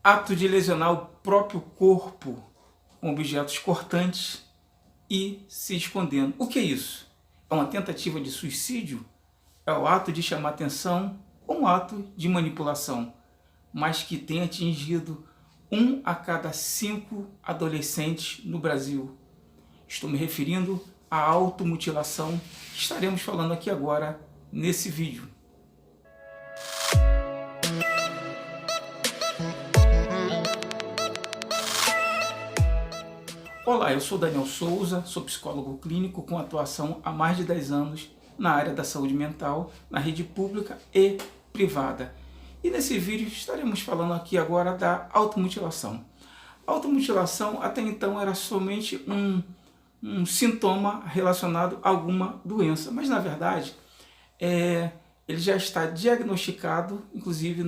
Ato de lesionar o próprio corpo com objetos cortantes e se escondendo. O que é isso? É uma tentativa de suicídio? É o ato de chamar atenção ou um ato de manipulação, mas que tem atingido 1 a cada 5 adolescentes no Brasil. Estou me referindo à automutilação, que estaremos falando aqui agora nesse vídeo. Olá, eu sou Daniel Souza, sou psicólogo clínico com atuação há mais de 10 anos na área da saúde mental, na rede pública e privada. E nesse vídeo estaremos falando aqui agora da automutilação. A automutilação até então era somente um sintoma relacionado a alguma doença, mas na verdade ele já está diagnosticado, inclusive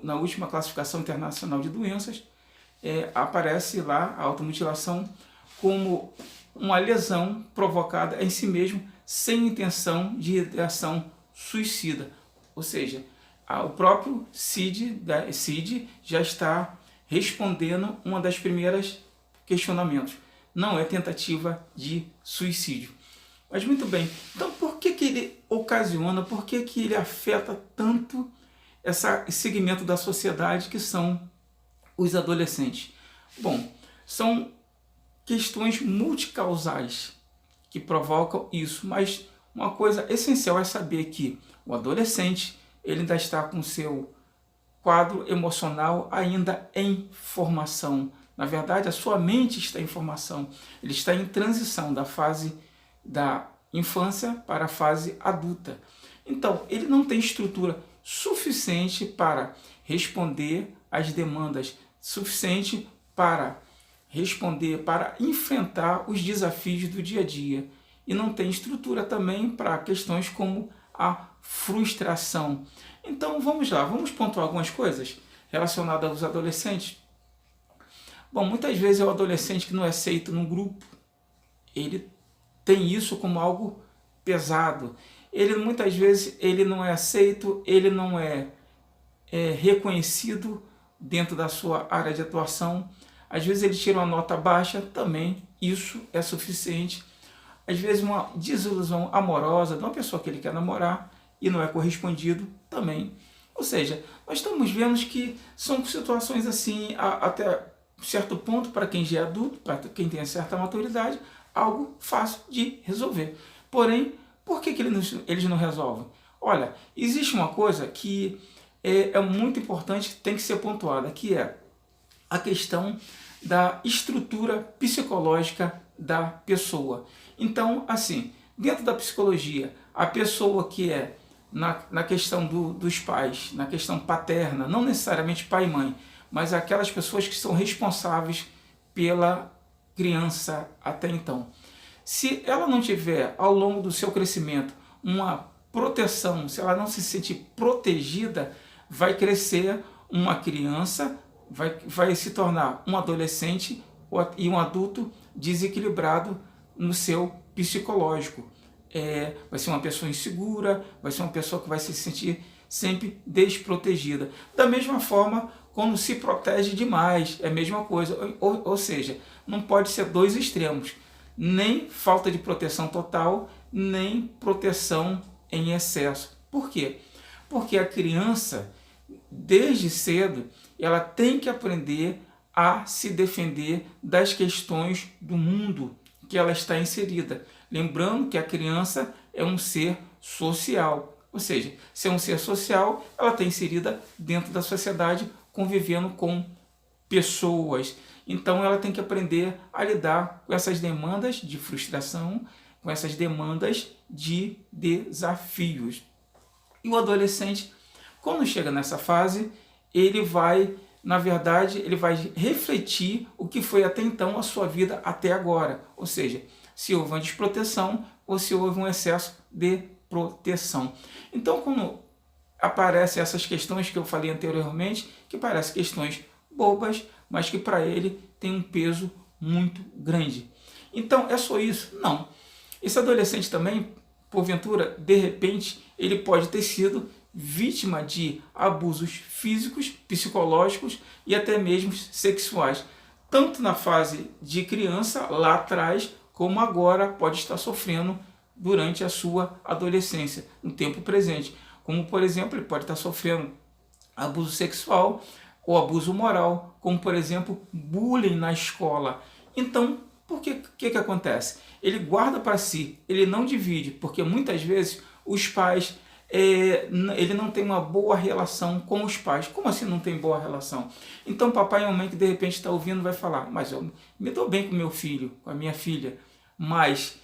na última classificação internacional de doenças, aparece lá a automutilação como uma lesão provocada em si mesmo sem intenção de ideação suicida. Ou seja, o próprio CID já está respondendo uma das primeiras questionamentos. Não é tentativa de suicídio. Mas muito bem, então por que ele ocasiona, por que ele afeta tanto esse segmento da sociedade que são os adolescentes? Bom, são questões multicausais que provocam isso, mas uma coisa essencial é saber que o adolescente ele ainda está com seu quadro emocional ainda em formação. Na verdade, a sua mente está em formação, ele está em transição da fase da infância para a fase adulta. Então, ele não tem estrutura suficiente para responder às demandas, suficiente para responder, para enfrentar os desafios do dia a dia. E não tem estrutura também para questões como a frustração. Então vamos lá, vamos pontuar algumas coisas relacionadas aos adolescentes. Bom, muitas vezes é o adolescente que não é aceito num grupo, ele tem isso como algo pesado. Muitas vezes ele não é aceito, ele não é reconhecido dentro da sua área de atuação. Às vezes ele tira uma nota baixa, também isso é suficiente. Às vezes uma desilusão amorosa de uma pessoa que ele quer namorar e não é correspondido também. Ou seja, nós estamos vendo que são situações assim, até certo ponto, para quem já é adulto, para quem tem certa maturidade, algo fácil de resolver. Porém, por que eles não resolvem? Olha, existe uma coisa que é muito importante, que tem que ser pontuada, que é a questão da estrutura psicológica da pessoa. Então, assim, dentro da psicologia, a pessoa que é na questão dos pais, na questão paterna, não necessariamente pai e mãe, mas aquelas pessoas que são responsáveis pela criança até então. Se ela não tiver, ao longo do seu crescimento, uma proteção, se ela não se sentir protegida, vai crescer uma criança, vai se tornar um adolescente e um adulto desequilibrado no seu psicológico. Vai ser uma pessoa insegura, vai ser uma pessoa que vai se sentir sempre desprotegida. Da mesma forma, quando se protege demais, é a mesma coisa. Ou seja, não pode ser dois extremos. Nem falta de proteção total, nem proteção em excesso. Por quê? Porque a criança, desde cedo, ela tem que aprender a se defender das questões do mundo que ela está inserida. Lembrando que a criança é um ser social. Ou seja, se é um ser social, ela está inserida dentro da sociedade, convivendo com pessoas. Então ela tem que aprender a lidar com essas demandas de frustração, com essas demandas de desafios. E o adolescente, quando chega nessa fase, ele vai, na verdade, ele vai refletir o que foi até então a sua vida até agora. Ou seja, se houve uma desproteção ou se houve um excesso de proteção. Então, quando aparecem essas questões que eu falei anteriormente, que parecem questões bobas, mas que para ele tem um peso muito grande. Então, é só isso? Não. Esse adolescente também, porventura, de repente, ele pode ter sido vítima de abusos físicos, psicológicos e até mesmo sexuais, tanto na fase de criança, lá atrás, como agora pode estar sofrendo durante a sua adolescência, no tempo presente. Como, por exemplo, ele pode estar sofrendo abuso sexual ou abuso moral, como, por exemplo, bullying na escola. Então, por que acontece? Ele guarda para si, ele não divide, porque muitas vezes os pais, ele não tem uma boa relação com os pais. Como assim não tem boa relação? Então papai e mamãe que de repente está ouvindo vai falar, mas eu me dou bem com meu filho, com a minha filha, mas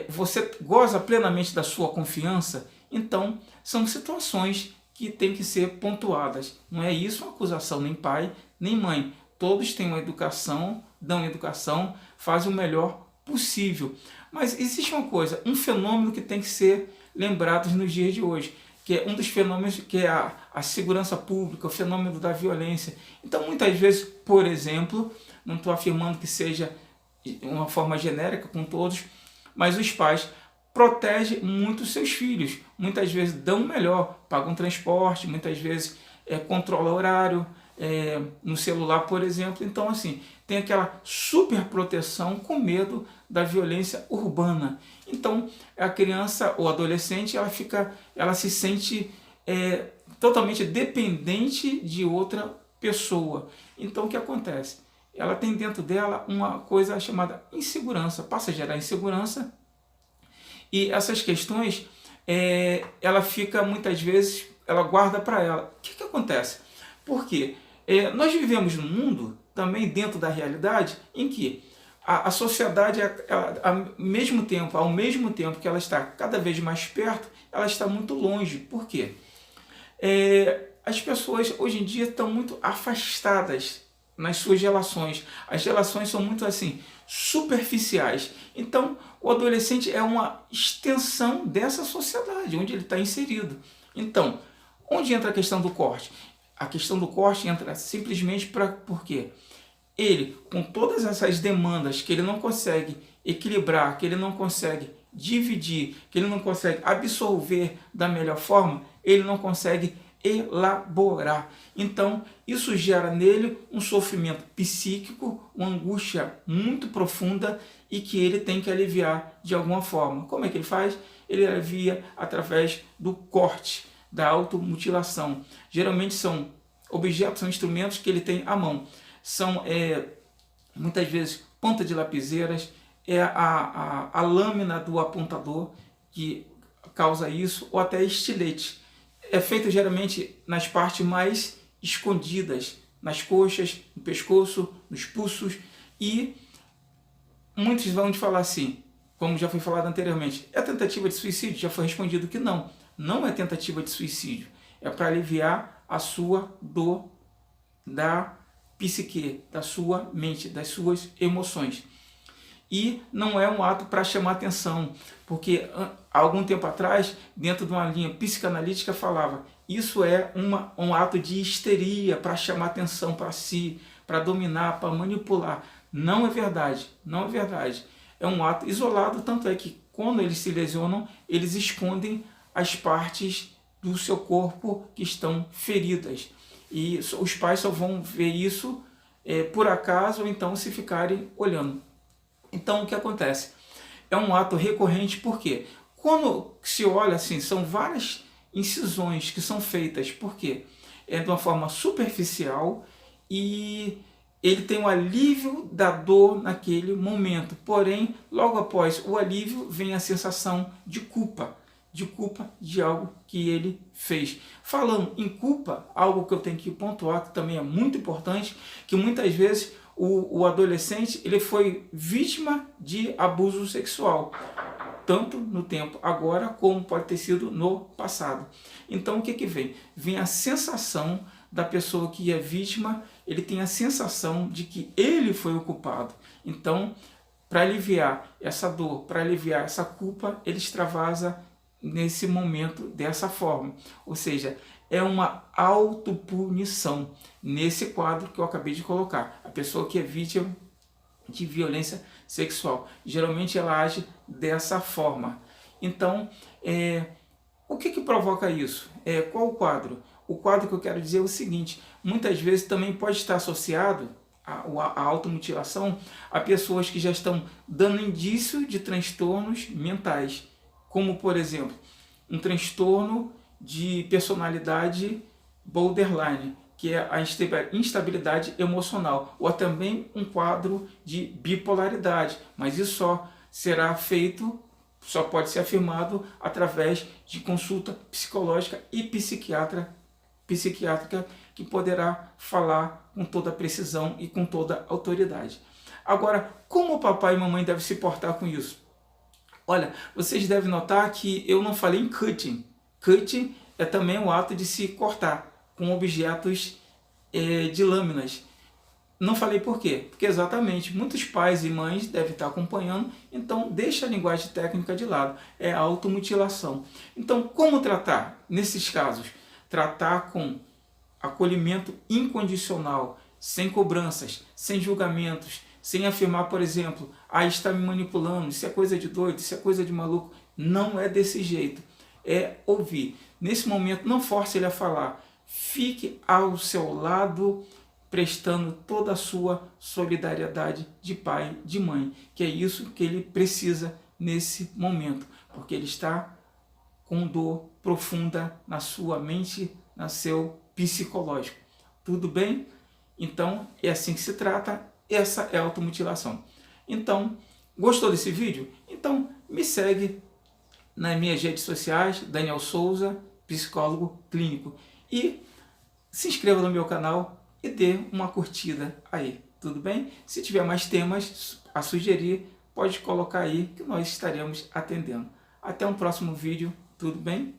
você goza plenamente da sua confiança. Então são situações que têm que ser pontuadas. Não é isso uma acusação, nem pai, nem mãe. Todos têm uma educação, dão educação, fazem o melhor possível. Mas existe uma coisa, um fenômeno que tem que ser lembrado nos dias de hoje, que é um dos fenômenos, que é a segurança pública, o fenômeno da violência. Então, muitas vezes, por exemplo, não estou afirmando que seja uma forma genérica com todos, mas os pais protegem muito seus filhos. Muitas vezes dão o melhor, pagam transporte, muitas vezes controlam horário, no celular, por exemplo. Então, assim, tem aquela super proteção com medo da violência urbana. Então, a criança ou adolescente, ela se sente totalmente dependente de outra pessoa. Então, o que acontece? Ela tem dentro dela uma coisa chamada insegurança, passa a gerar insegurança, e essas questões, ela fica muitas vezes, ela guarda para ela. O que acontece? Porque nós vivemos num mundo, também dentro da realidade, em que a sociedade, ao mesmo tempo que ela está cada vez mais perto, ela está muito longe. Por quê? As pessoas hoje em dia estão muito afastadas nas suas relações. As relações são muito assim, superficiais. Então, o adolescente é uma extensão dessa sociedade onde ele está inserido. Então, onde entra a questão do corte? A questão do corte entra simplesmente porque ele, com todas essas demandas que ele não consegue equilibrar, que ele não consegue dividir, que ele não consegue absorver da melhor forma, ele não consegue elaborar. Então, isso gera nele um sofrimento psíquico, uma angústia muito profunda e que ele tem que aliviar de alguma forma. Como é que ele faz? Ele alivia através do corte, da automutilação. Geralmente são objetos, são instrumentos que ele tem à mão. São, muitas vezes, ponta de lapiseiras, a lâmina do apontador que causa isso, ou até estilete. É feito geralmente nas partes mais escondidas, nas coxas, no pescoço, nos pulsos, e muitos vão te falar assim, como já foi falado anteriormente, é tentativa de suicídio? Já foi respondido que não. Não é tentativa de suicídio. É para aliviar a sua dor da psique, da sua mente, das suas emoções. E não é um ato para chamar atenção, porque há algum tempo atrás, dentro de uma linha psicanalítica, falava isso é um ato de histeria para chamar atenção para si, para dominar, para manipular. Não é verdade, não é verdade. É um ato isolado, tanto é que quando eles se lesionam, eles escondem as partes do seu corpo que estão feridas. E os pais só vão ver isso por acaso, ou então se ficarem olhando. Então, o que acontece? É um ato recorrente, porque quando se olha assim, são várias incisões que são feitas, porque é de uma forma superficial e ele tem um alívio da dor naquele momento. Porém, logo após o alívio, vem a sensação de culpa de algo que ele fez. Falando em culpa, algo que eu tenho que pontuar, que também é muito importante, que muitas vezes o adolescente ele foi vítima de abuso sexual, tanto no tempo agora como pode ter sido no passado. Então o que vem? Vem a sensação da pessoa que é vítima, ele tem a sensação de que ele foi o culpado. Então, para aliviar essa dor, para aliviar essa culpa, ele extravasa nesse momento dessa forma. Ou seja, é uma autopunição nesse quadro que eu acabei de colocar. A pessoa que é vítima de violência sexual, geralmente ela age dessa forma. Então, O que provoca isso? Qual o quadro? O quadro que eu quero dizer é o seguinte: muitas vezes também pode estar associado a automutilação a pessoas que já estão dando indício de transtornos mentais, como, por exemplo, um transtorno de personalidade borderline, que é a instabilidade emocional, ou também um quadro de bipolaridade, mas isso só pode ser afirmado através de consulta psicológica e psiquiátrica, que poderá falar com toda precisão e com toda autoridade. Agora, como o papai e mamãe devem se portar com isso? Olha, vocês devem notar que eu não falei em cutting. Cutting é também o ato de se cortar com objetos de lâminas. Não falei por quê? Porque exatamente, muitos pais e mães devem estar acompanhando, então deixa a linguagem técnica de lado, é a automutilação. Então, como tratar nesses casos? Tratar com acolhimento incondicional, sem cobranças, sem julgamentos, sem afirmar, por exemplo, está me manipulando, isso é coisa de doido, isso é coisa de maluco. Não é desse jeito. É ouvir. Nesse momento, não force ele a falar. Fique ao seu lado, prestando toda a sua solidariedade de pai, de mãe, que é isso que ele precisa nesse momento, porque ele está com dor profunda na sua mente, no seu psicológico. Tudo bem? Então, é assim que se trata, essa é a automutilação. Então, gostou desse vídeo? Então, me segue nas minhas redes sociais, Daniel Souza, psicólogo clínico, e se inscreva no meu canal e dê uma curtida aí, tudo bem? Se tiver mais temas a sugerir, pode colocar aí que nós estaremos atendendo. Até um próximo vídeo, tudo bem?